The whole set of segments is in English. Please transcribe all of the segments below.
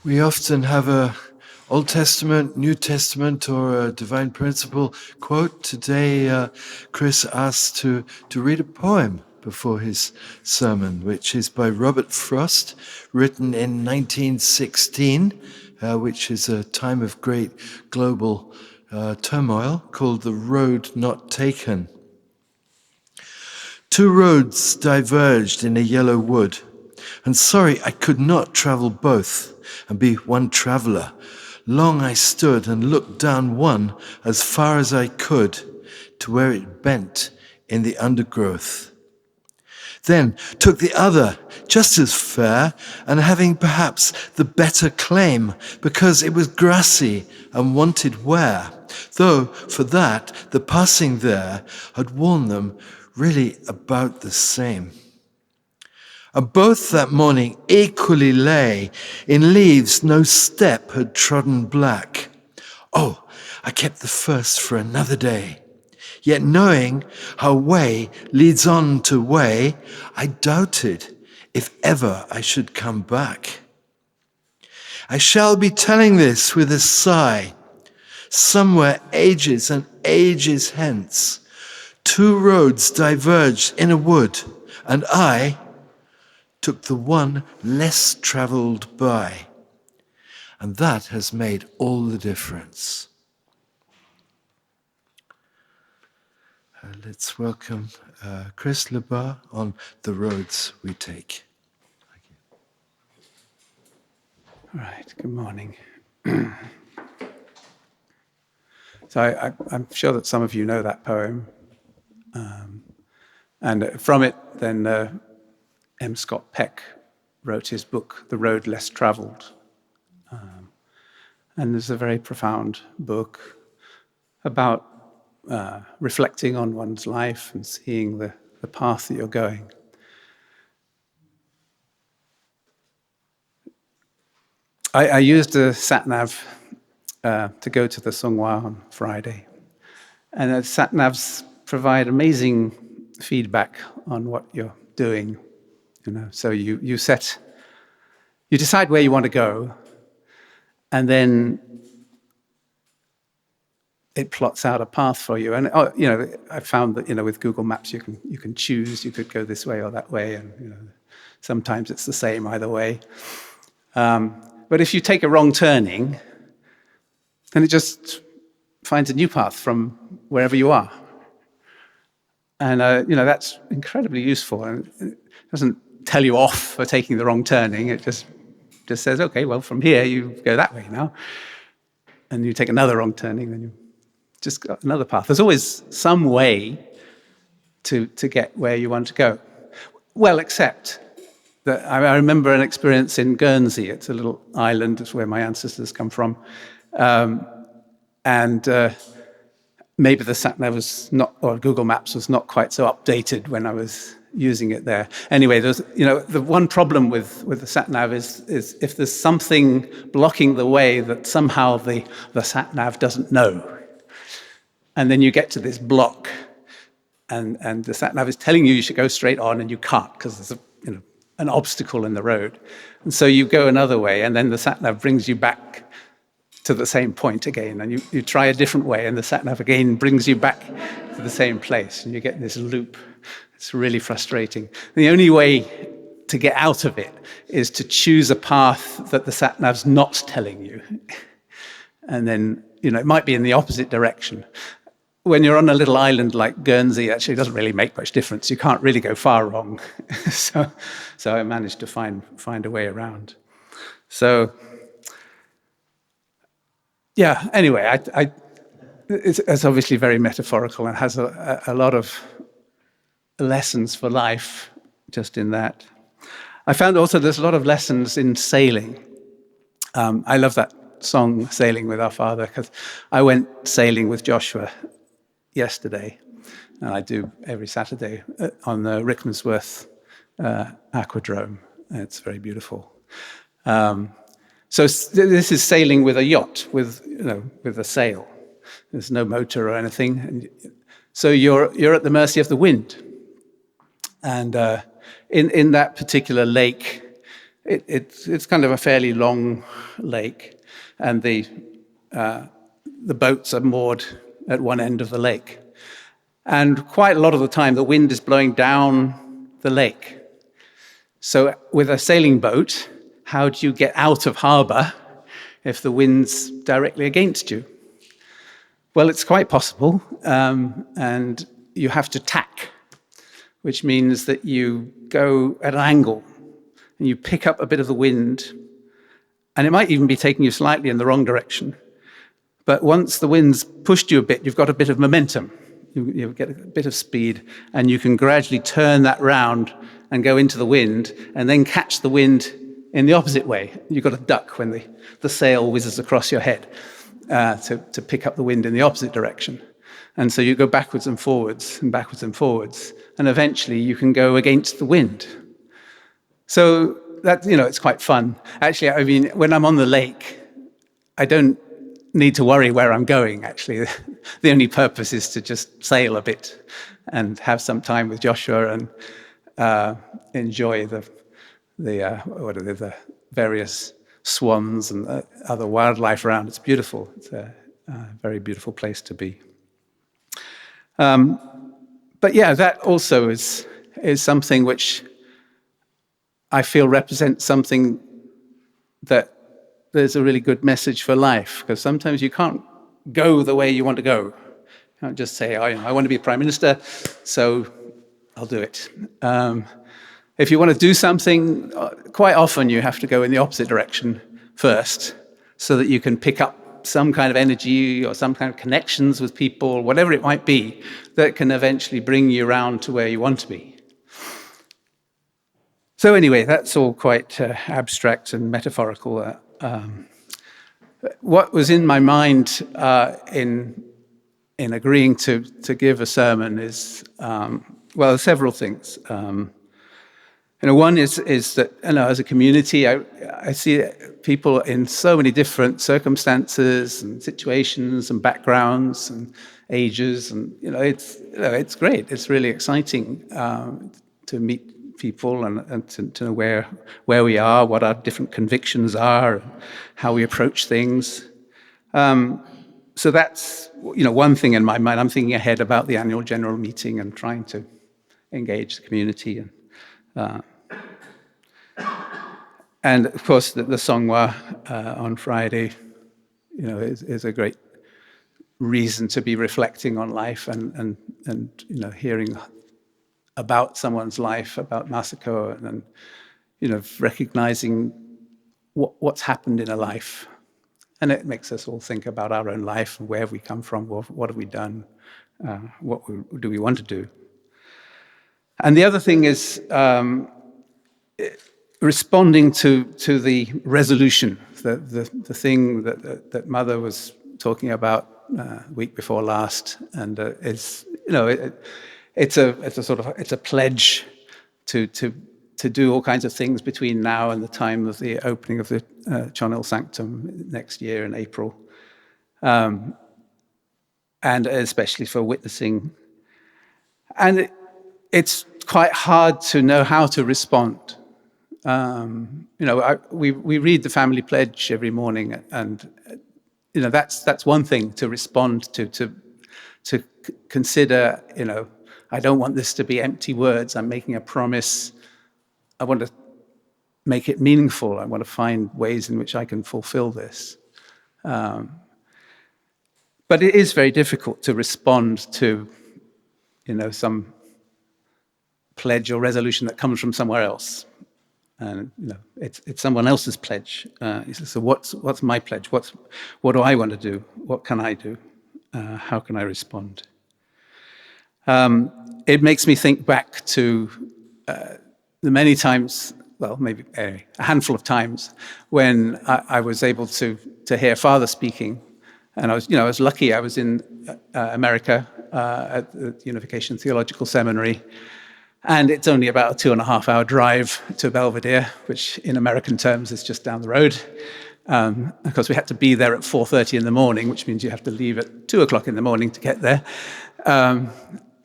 We often have a Old Testament, New Testament, or a divine principle quote. Today, Chris asked to read a poem before his sermon, which is by Robert Frost, written in 1916, which is a time of great global turmoil, called The Road Not Taken. Two roads diverged in a yellow wood, and sorry I could not travel both and be one traveller. Long I stood and looked down one as far as I could to where it bent in the undergrowth. Then took the other, just as fair, and having perhaps the better claim, because it was grassy and wanted wear, though for that the passing there had worn them really about the same. And both that morning equally lay in leaves no step had trodden black. Oh, I kept the first for another day. Yet knowing how way leads on to way, I doubted if ever I should come back. I shall be telling this with a sigh. Somewhere ages and ages hence, two roads diverged in a wood, and I took the one less travelled by. And that has made all the difference. Let's welcome Chris Lebar on The Roads We Take. Thank you. All right, good morning. So I'm sure that some of you know that poem. And from it, then M. Scott Peck wrote his book, The Road Less Travelled. And it's a very profound book about reflecting on one's life and seeing the path that you're going. I used a sat-nav to go to the Songhua on Friday. And the sat-navs provide amazing feedback on what you're doing. So you decide where you want to go, and then it plots out a path for you. And I found that with Google Maps you can choose. You could go this way or that way, and sometimes it's the same either way. But if you take a wrong turning, then it just finds a new path from wherever you are. And that's incredibly useful. And it doesn't tell you off for taking the wrong turning. It just says, okay, well, from here you go that way now. And you take another wrong turning, then you just got another path. There's always some way to get where you want to go. Well, except that I remember an experience in Guernsey. It's a little island. It's where my ancestors come from. Maybe the sat-nav was not, or Google Maps was not quite so updated when I was using it there. Anyway, the one problem with the sat-nav is if there's something blocking the way that somehow the sat-nav doesn't know. And then you get to this block, and the sat-nav is telling you should go straight on, and you can't because there's an obstacle in the road. And so you go another way, and then the sat-nav brings you back to the same point again, and you try a different way, and the sat-nav again brings you back to the same place, and you get this loop. It's really frustrating. The only way to get out of it is to choose a path that the sat-nav's not telling you. And then, it might be in the opposite direction. When you're on a little island like Guernsey, actually, it doesn't really make much difference. You can't really go far wrong. So I managed to find a way around. So, yeah, anyway, it's obviously very metaphorical and has a lot of lessons for life just in that. I found also there's a lot of lessons in sailing. I love that song, Sailing with Our Father, because I went sailing with Joshua yesterday, and I do every Saturday on the Rickmansworth Aquadrome. It's very beautiful. So this is sailing with a yacht, with a sail. There's no motor or anything. And so you're at the mercy of the wind. And in that particular lake, It's kind of a fairly long lake, and the boats are moored at one end of the lake. And quite a lot of the time, the wind is blowing down the lake. So with a sailing boat, how do you get out of harbor if the wind's directly against you? Well, it's quite possible, and you have to tack, which means that you go at an angle, and you pick up a bit of the wind, and it might even be taking you slightly in the wrong direction. But once the wind's pushed you a bit, you've got a bit of momentum. You get a bit of speed, and you can gradually turn that round and go into the wind, and then catch the wind in the opposite way. You've got to duck when the sail whizzes across your head to pick up the wind in the opposite direction. And so you go backwards and forwards, and eventually you can go against the wind. So that, it's quite fun. Actually, I mean, when I'm on the lake, I don't need to worry where I'm going, actually. The only purpose is to just sail a bit and have some time with Joshua and enjoy the various swans and other wildlife around. It's beautiful. It's a very beautiful place to be. But yeah, that also is something which I feel represents something that there's a really good message for life, because sometimes you can't go the way you want to go. You can't just say, I want to be Prime Minister, so I'll do it. If you want to do something, quite often you have to go in the opposite direction first, so that you can pick up some kind of energy or some kind of connections with people, whatever it might be, that can eventually bring you around to where you want to be. So anyway, that's all quite abstract and metaphorical. What was in my mind in agreeing to give a sermon is, several things. One is that, as a community, I see people in so many different circumstances and situations and backgrounds and ages, and it's great. It's really exciting to meet people and to know where we are, what our different convictions are, how we approach things. So that's one thing in my mind. I'm thinking ahead about the annual general meeting and trying to engage the community. And of course, the Songwa on Friday, is a great reason to be reflecting on life and hearing about someone's life, about Masako, and recognizing what's happened in a life. And it makes us all think about our own life and where have we come from, what have we done, what do we want to do. And the other thing is responding to the resolution, the thing that Mother was talking about week before last, and it's a pledge to do all kinds of things between now and the time of the opening of the Chonil Sanctum next year in April, and especially for witnessing. And it's quite hard to know how to respond. We read the family pledge every morning, and that's one thing to respond to consider. I don't want this to be empty words. I'm making a promise. I want to make it meaningful. I want to find ways in which I can fulfill this. But it is very difficult to respond to, some pledge or resolution that comes from somewhere else. And it's someone else's pledge. So what's my pledge? What do I want to do? What can I do? How can I respond? It makes me think back to the many times, maybe a handful of times, when I was able to hear Father speaking, and I was lucky. I was in America at the Unification Theological Seminary, and it's only about a 2.5-hour drive to Belvedere, which in American terms is just down the road. Of course, we had to be there at 4:30 in the morning, which means you have to leave at 2 o'clock in the morning to get there.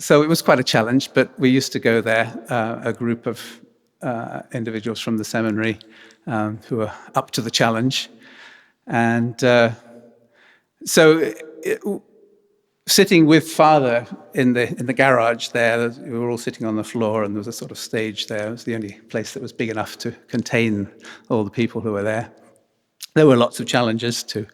So it was quite a challenge, but we used to go there, a group of individuals from the seminary, who are up to the challenge. And so sitting with Father in the garage there, we were all sitting on the floor, and there was a sort of stage there. It was the only place that was big enough to contain all the people who were there. There were lots of challenges to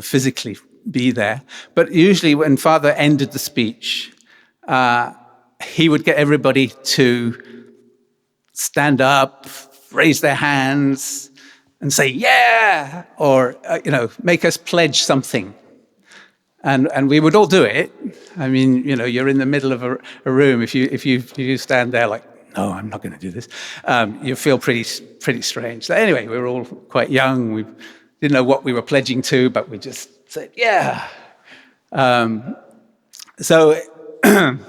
physically be there. But usually when Father ended the speech, he would get everybody to stand up, raise their hands, and say, yeah, or, make us pledge something. And we would all do it. I mean, you're in the middle of a room. If you stand there like, no, I'm not going to do this, you feel pretty strange. So anyway, we were all quite young. We didn't know what we were pledging to, but we just said, yeah. So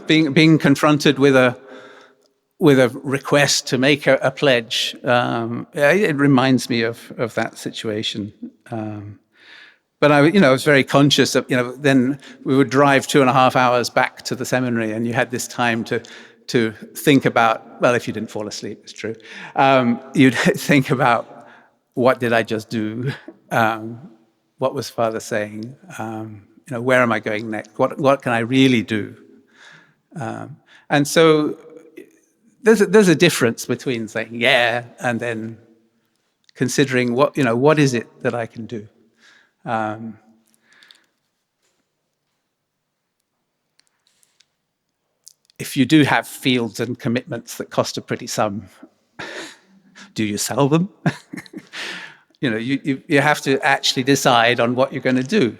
being confronted with a request to make a pledge, it reminds me of that situation. But I was very conscious of, then we would drive 2.5 hours back to the seminary, and you had this time to think about, well, if you didn't fall asleep, it's true, you'd think about, what did I just do? What was Father saying? Where am I going next? What can I really do? And so there's a difference between saying, yeah, and then considering what is it that I can do? If you do have fields and commitments that cost a pretty sum, do you sell them? You have to actually decide on what you're going to do.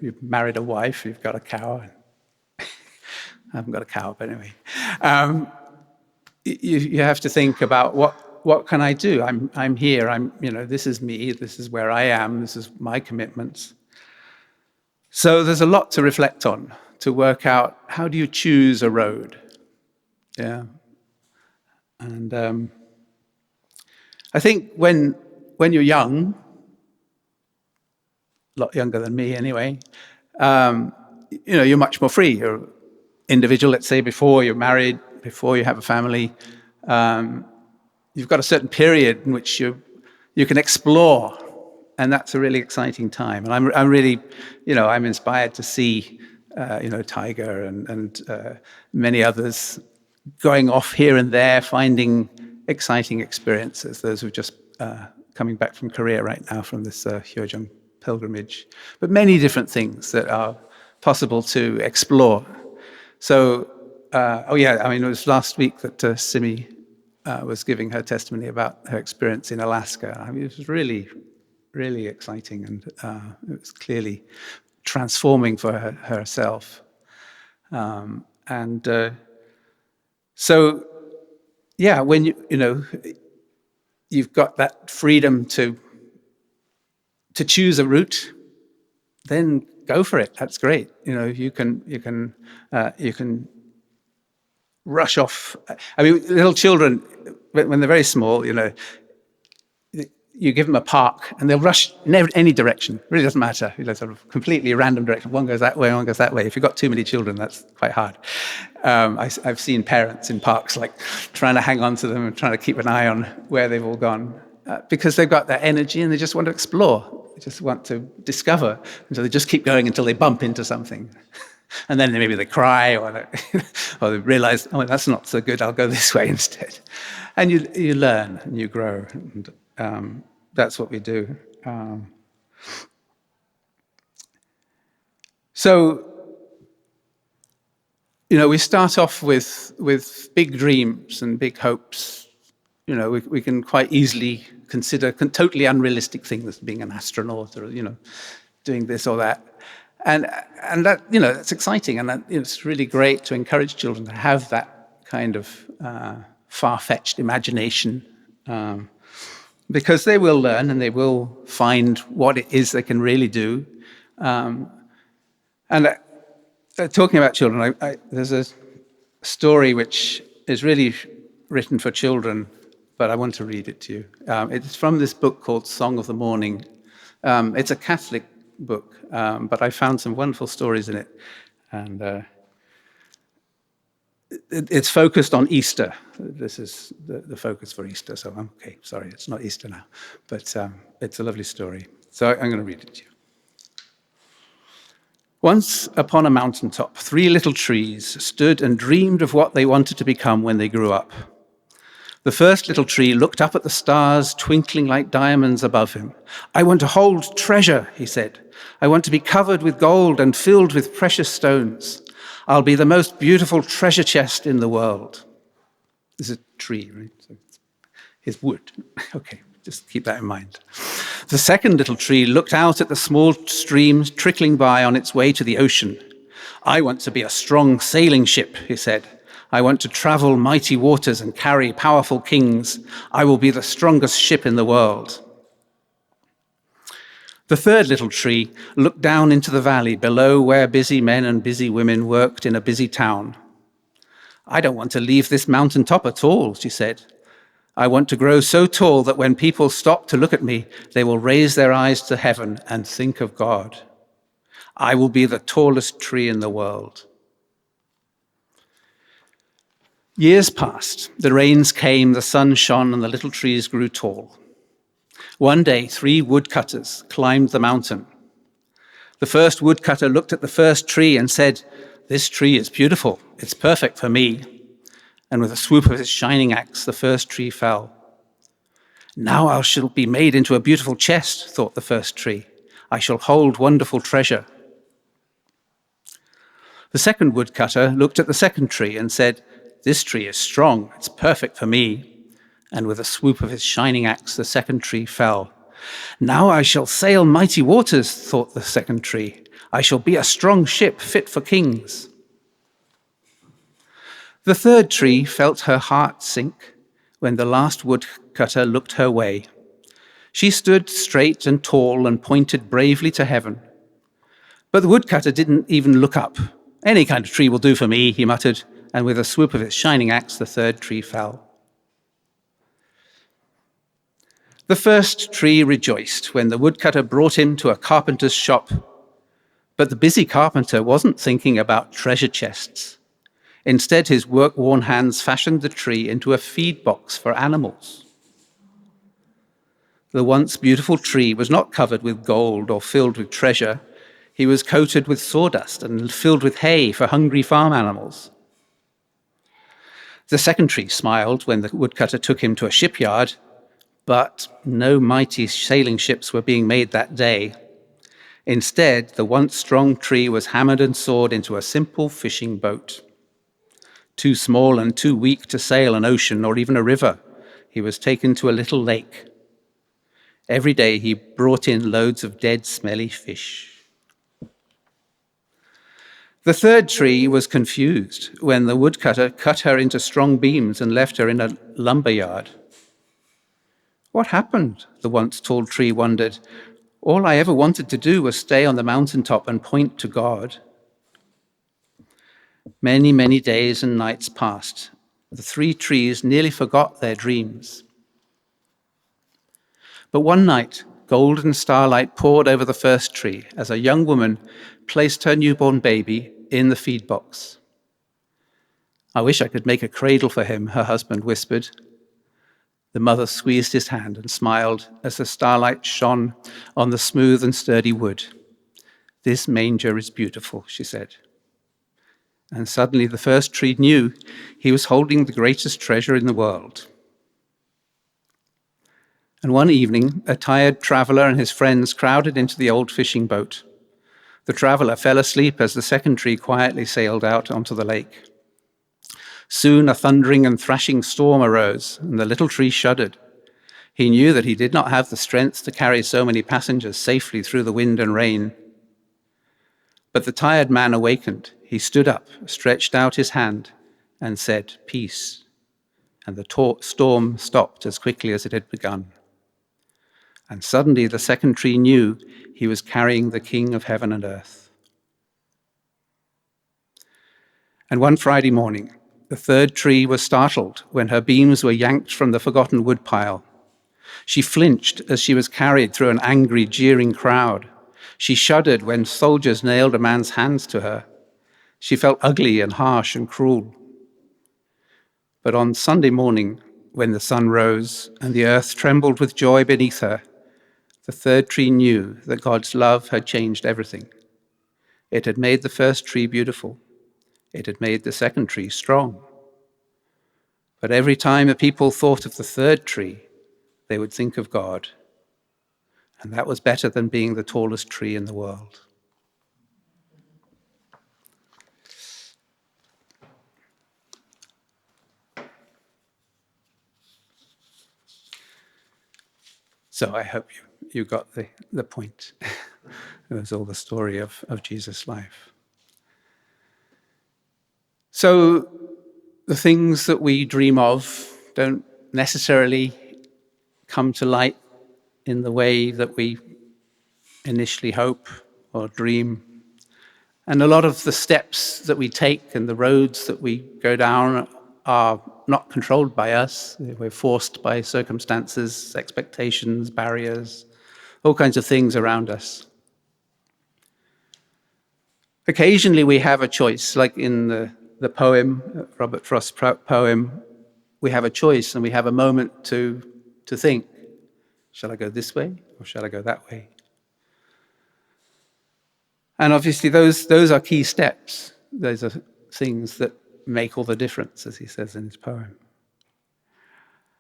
You've married a wife, you've got a cow. I haven't got a cow, but anyway. You have to think about what can I do? I'm here. This is me. This is where I am. This is my commitments. So there's a lot to reflect on, to work out, how do you choose a road? Yeah. And I think when you're young, a lot younger than me anyway, you're much more free. You're individual, let's say, before you're married, before you have a family. You've got a certain period in which you can explore, and that's a really exciting time. And I'm really, I'm inspired to see, Tiger and many others going off here and there, finding exciting experiences. Those who are just coming back from Korea right now from this Hyojung pilgrimage, but many different things that are possible to explore. So, it was last week that Simi was giving her testimony about her experience in Alaska. I mean, it was really, really exciting, and it was clearly transforming for herself. When you've got that freedom to choose a route, then go for it. That's great. You can rush off. I mean, little children, when they're very small, you give them a park and they'll rush in any direction. It really doesn't matter. Sort of completely random direction. One goes that way, one goes that way. If you've got too many children, that's quite hard. I've seen parents in parks like trying to hang on to them and trying to keep an eye on where they've all gone because they've got that energy and they just want to explore. They just want to discover. And so they just keep going until they bump into something. And then maybe they cry or they realize, oh, that's not so good, I'll go this way instead. And you learn and you grow. And that's what we do. We start off with big dreams and big hopes. We can quite easily consider totally unrealistic things, being an astronaut or, doing this or that. And that, that's exciting. And that, it's really great to encourage children to have that kind of far-fetched imagination. Because they will learn and they will find what it is they can really do. Talking about children, there's a story which is really written for children, but I want to read it to you. It's from this book called Song of the Morning. It's a Catholic book, but I found some wonderful stories in it. And it's focused on Easter. This is the focus for Easter. So, okay, sorry, it's not Easter now. But it's a lovely story. So I'm going to read it to you. Once upon a mountaintop, 3 little trees stood and dreamed of what they wanted to become when they grew up. The first little tree looked up at the stars twinkling like diamonds above him. "I want to hold treasure," he said. "I want to be covered with gold and filled with precious stones. I'll be the most beautiful treasure chest in the world." This is a tree, right? So it's wood. Okay, just keep that in mind. The second little tree looked out at the small stream trickling by on its way to the ocean. "I want to be a strong sailing ship," he said. "I want to travel mighty waters and carry powerful kings. I will be the strongest ship in the world." The third little tree looked down into the valley below where busy men and busy women worked in a busy town. "I don't want to leave this mountaintop at all," she said. "I want to grow so tall that when people stop to look at me, they will raise their eyes to heaven and think of God. I will be the tallest tree in the world." Years passed. The rains came, the sun shone, and the little trees grew tall. One day, 3 woodcutters climbed the mountain. The first woodcutter looked at the first tree and said, "This tree is beautiful. It's perfect for me." And with a swoop of his shining axe, the first tree fell. "Now I shall be made into a beautiful chest," thought the first tree. "I shall hold wonderful treasure." The second woodcutter looked at the second tree and said, "This tree is strong. It's perfect for me." And with a swoop of his shining axe, the second tree fell. "Now I shall sail mighty waters," thought the second tree. "I shall be a strong ship fit for kings." The third tree felt her heart sink when the last woodcutter looked her way. She stood straight and tall and pointed bravely to heaven. But the woodcutter didn't even look up. "Any kind of tree will do for me," he muttered, and with a swoop of his shining axe, the third tree fell. The first tree rejoiced when the woodcutter brought him to a carpenter's shop. But the busy carpenter wasn't thinking about treasure chests. Instead, his work-worn hands fashioned the tree into a feed box for animals. The once beautiful tree was not covered with gold or filled with treasure. He was coated with sawdust and filled with hay for hungry farm animals. The second tree smiled when the woodcutter took him to a shipyard, but no mighty sailing ships were being made that day. Instead, the once strong tree was hammered and sawed into a simple fishing boat. Too small and too weak to sail an ocean or even a river, he was taken to a little lake. Every day he brought in loads of dead, smelly fish. The third tree was confused when the woodcutter cut her into strong beams and left her in a lumber yard. "What happened?" the once tall tree wondered. "All I ever wanted to do was stay on the mountaintop and point to God." Many, many days and nights passed. The 3 trees nearly forgot their dreams. But one night, golden starlight poured over the first tree as a young woman placed her newborn baby in the feed box. "I wish I could make a cradle for him," her husband whispered. The mother squeezed his hand and smiled as the starlight shone on the smooth and sturdy wood. "This manger is beautiful," she said. And suddenly the first tree knew he was holding the greatest treasure in the world. And one evening, a tired traveler and his friends crowded into the old fishing boat. The traveler fell asleep as the second tree quietly sailed out onto the lake. Soon a thundering and thrashing storm arose, and the little tree shuddered. He knew that he did not have the strength to carry so many passengers safely through the wind and rain. But the tired man awakened. He stood up, stretched out his hand, and said, "Peace." And the storm stopped as quickly as it had begun. And suddenly the second tree knew he was carrying the King of heaven and earth. And one Friday morning, the third tree was startled when her beams were yanked from the forgotten woodpile. She flinched as she was carried through an angry, jeering crowd. She shuddered when soldiers nailed a man's hands to her. She felt ugly and harsh and cruel. But on Sunday morning, when the sun rose and the earth trembled with joy beneath her, the third tree knew that God's love had changed everything. It had made the first tree beautiful. It had made the second tree strong. But every time the people thought of the third tree, they would think of God. And that was better than being the tallest tree in the world. So I hope you got the point. It was all the story of Jesus' life. So the things that we dream of don't necessarily come to light in the way that we initially hope or dream. And a lot of the steps that we take and the roads that we go down are not controlled by us. We're forced by circumstances, expectations, barriers, all kinds of things around us. Occasionally we have a choice, like in the poem, Robert Frost's poem, we have a choice and we have a moment to think, shall I go this way or shall I go that way? And obviously those are key steps. Those are things that make all the difference, as he says in his poem.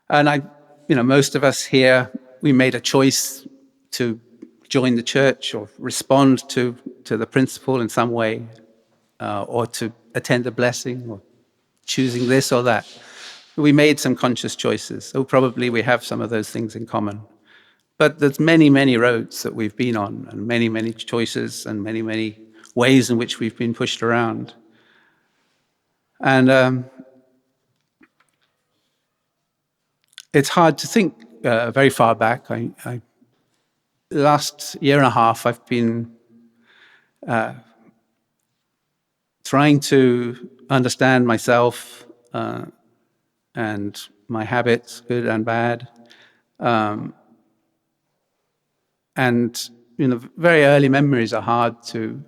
And most of us here, we made a choice to join the church or respond to the principle in some way, or to attend a blessing, or choosing this or that. We made some conscious choices. So probably we have some of those things in common. But there's many, many roads that we've been on, and many, many choices, and many, many ways in which we've been pushed around. And it's hard to think very far back. Last year and a half, I've been trying to understand myself and my habits, good and bad. And very early memories are hard to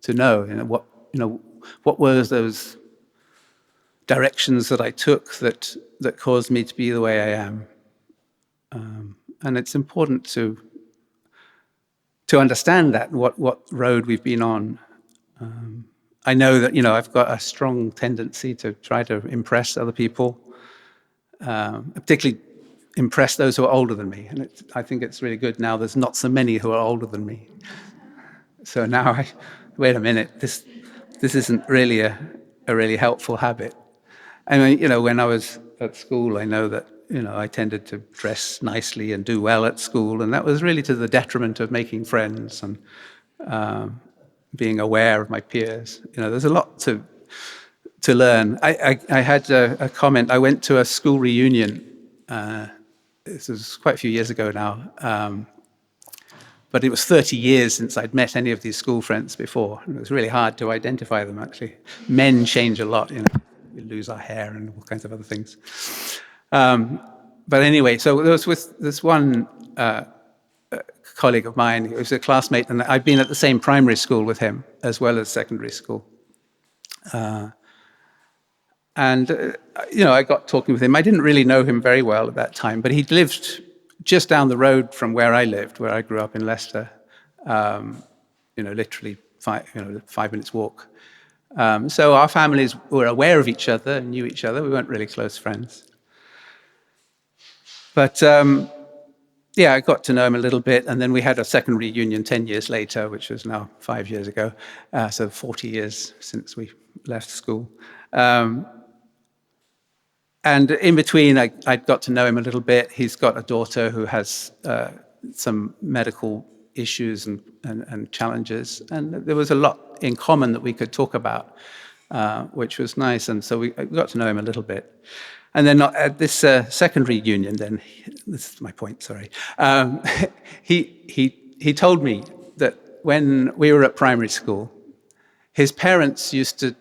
know. What were those directions that I took that caused me to be the way I am? And it's important to understand that what road we've been on. I know that I've got a strong tendency to try to impress other people, particularly impress those who are older than me. And I think it's really good now there's not so many who are older than me. So now wait a minute, this isn't really a really helpful habit. I mean, when I was at school, I know that, I tended to dress nicely and do well at school, and that was really to the detriment of making friends and being aware of my peers. There's a lot to learn. I had a comment. I went to a school reunion. This was quite a few years ago now, but it was 30 years since I'd met any of these school friends before. And it was really hard to identify them, actually. Men change a lot, we lose our hair and all kinds of other things. But anyway, so there was with this one colleague of mine, who was a classmate, and I'd been at the same primary school with him, as well as secondary school. And I got talking with him. I didn't really know him very well at that time, but he lived just down the road from where I lived, where I grew up in Leicester. Literally 5 minutes walk. So our families were aware of each other and knew each other. We weren't really close friends. But I got to know him a little bit, and then we had a second reunion 10 years later, which was now 5 years ago, so 40 years since we left school. And in between, I got to know him a little bit. He's got a daughter who has some medical issues and challenges, and there was a lot in common that we could talk about, which was nice. And so I got to know him a little bit. And then at this second reunion, then this is my point. Sorry, he told me that when we were at primary school, his parents used to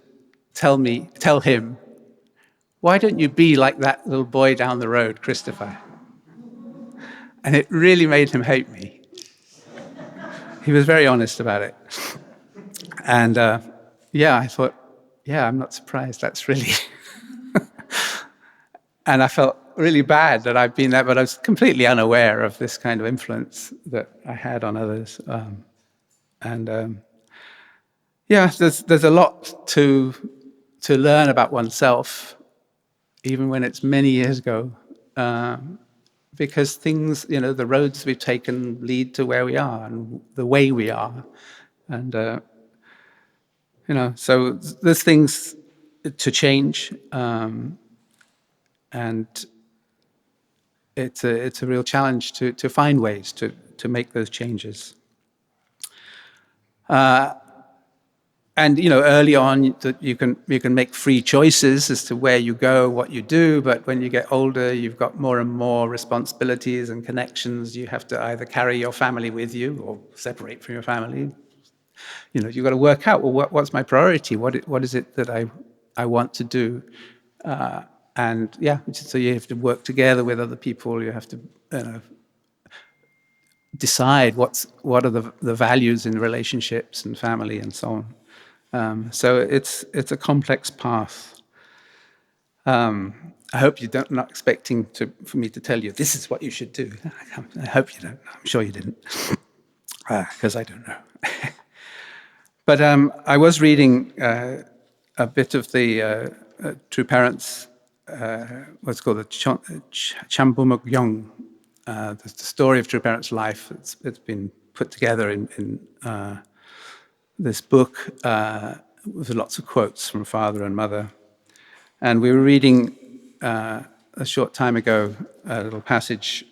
tell him, "Why don't you be like that little boy down the road, Christopher?" And it really made him hate me. He was very honest about it. And I thought, I'm not surprised. That's really And I felt really bad that I'd been there, but I was completely unaware of this kind of influence that I had on others. Yeah, there's a lot to learn about oneself, even when it's many years ago, because things, the roads we've taken lead to where we are and the way we are, and so there's things to change, and it's a real challenge to find ways to make those changes. And early on, you can make free choices as to where you go, what you do. But when you get older, you've got more and more responsibilities and connections. You have to either carry your family with you or separate from your family. You've got to work out, well, what's my priority? What is it that I want to do? And yeah, so you have to work together with other people. You have to decide what are the values in relationships and family and so on. So it's a complex path. I hope you don't not expecting for me to tell you this is what you should do. I hope you don't. I'm sure you didn't, because I don't know. But I was reading a bit of the True Parents, what's called the Chambumuk Yong, the story of True Parents' life. It's been put together in this book with lots of quotes from father and mother. And we were reading a short time ago a little passage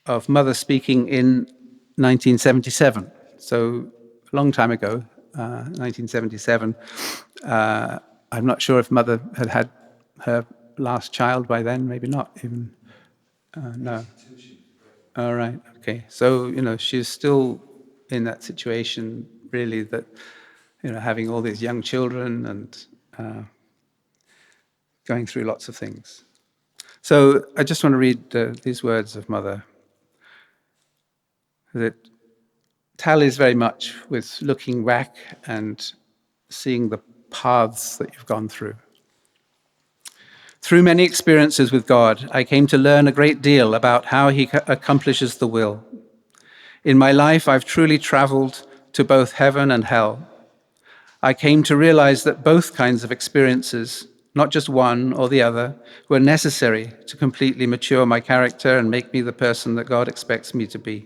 of mother speaking in 1977. So a long time ago, 1977. I'm not sure if mother had her last child by then, maybe not even. No. All right, okay. So, she's still in that situation, really, that, having all these young children and going through lots of things. So I just want to read these words of mother. That tallies very much with looking back and seeing the paths that you've gone through. Through many experiences with God, I came to learn a great deal about how he accomplishes the will. In my life, I've truly traveled to both heaven and hell. I came to realize that both kinds of experiences, not just one or the other, were necessary to completely mature my character and make me the person that God expects me to be.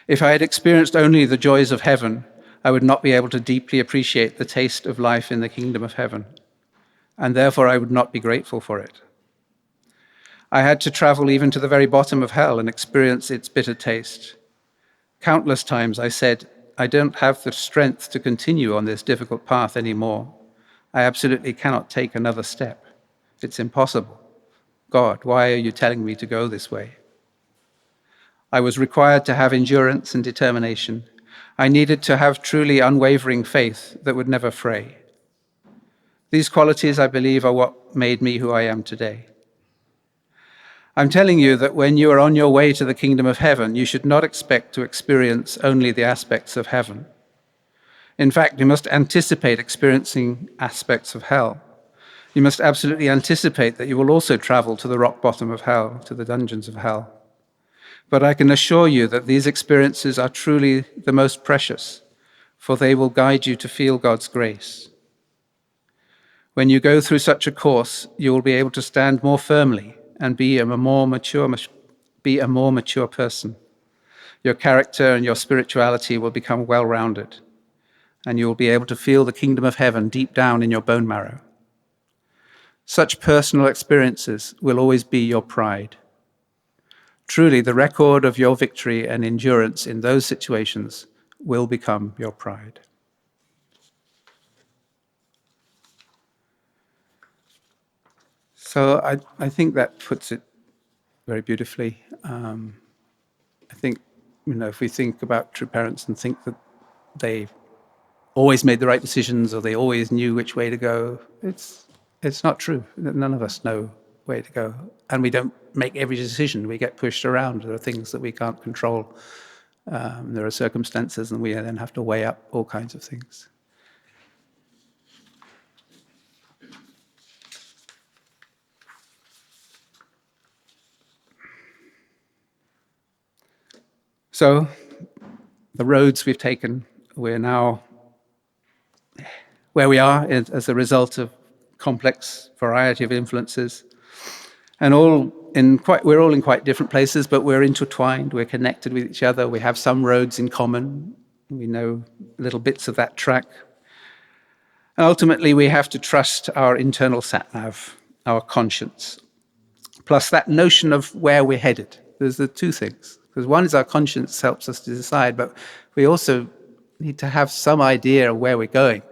If I had experienced only the joys of heaven, I would not be able to deeply appreciate the taste of life in the kingdom of heaven, and therefore I would not be grateful for it. I had to travel even to the very bottom of hell and experience its bitter taste. Countless times I said, I don't have the strength to continue on this difficult path anymore. I absolutely cannot take another step. It's impossible. God, why are you telling me to go this way? I was required to have endurance and determination. I needed to have truly unwavering faith that would never fray. These qualities, I believe, are what made me who I am today. I'm telling you that when you are on your way to the kingdom of heaven, you should not expect to experience only the aspects of heaven. In fact, you must anticipate experiencing aspects of hell. You must absolutely anticipate that you will also travel to the rock bottom of hell, to the dungeons of hell. But I can assure you that these experiences are truly the most precious, for they will guide you to feel God's grace. When you go through such a course, you will be able to stand more firmly and be a more mature person. Your character and your spirituality will become well-rounded, and you will be able to feel the kingdom of heaven deep down in your bone marrow. Such personal experiences will always be your pride. Truly, the record of your victory and endurance in those situations will become your pride. So I think that puts it very beautifully. I think, if we think about true parents and think that they always made the right decisions or they always knew which way to go, it's not true. None of us know where to go. And we don't make every decision. We get pushed around. There are things that we can't control. There are circumstances, and we then have to weigh up all kinds of things. So the roads we've taken, we're now where we are as a result of complex variety of influences. And we're all in quite different places, but we're intertwined, we're connected with each other, we have some roads in common, we know little bits of that track. And ultimately, we have to trust our internal sat-nav, our conscience, plus that notion of where we're headed. There's the two things. Because one is our conscience helps us to decide, but we also need to have some idea of where we're going.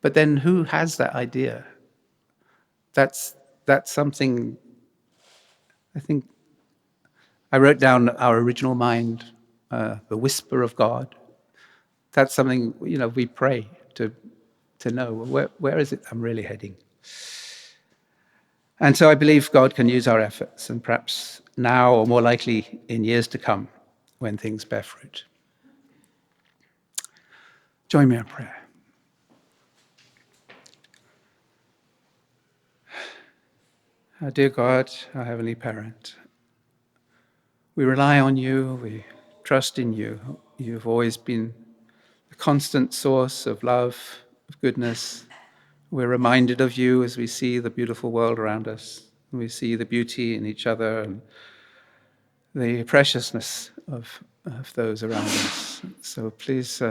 But then who has that idea? That's something, I think, I wrote down our original mind, the whisper of God. That's something, we pray to know, where is it I'm really heading? And so I believe God can use our efforts, and perhaps now, or more likely in years to come, when things bear fruit. Join me in prayer. Our dear God, our Heavenly Parent, we rely on you, we trust in you. You've always been a constant source of love, of goodness. We're reminded of you as we see the beautiful world around us. We see the beauty in each other and the preciousness of those around us. So please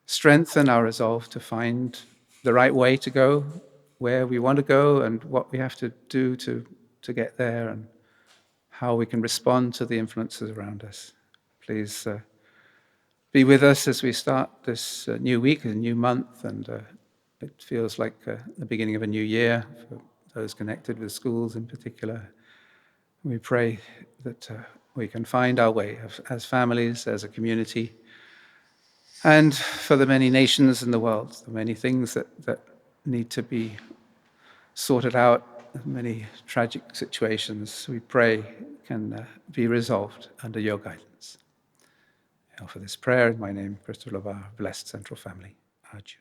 strengthen our resolve to find the right way to go, where we want to go, and what we have to do to get there, and how we can respond to the influences around us. Please be with us as we start this new week, a new month, and it feels like the beginning of a new year for those connected with schools in particular. We pray that we can find our way as families, as a community, and for the many nations in the world, the many things that need to be sorted out, the many tragic situations we pray can be resolved under your guidance. I offer this prayer in my name, Christopher Lavar, blessed central family. Adieu.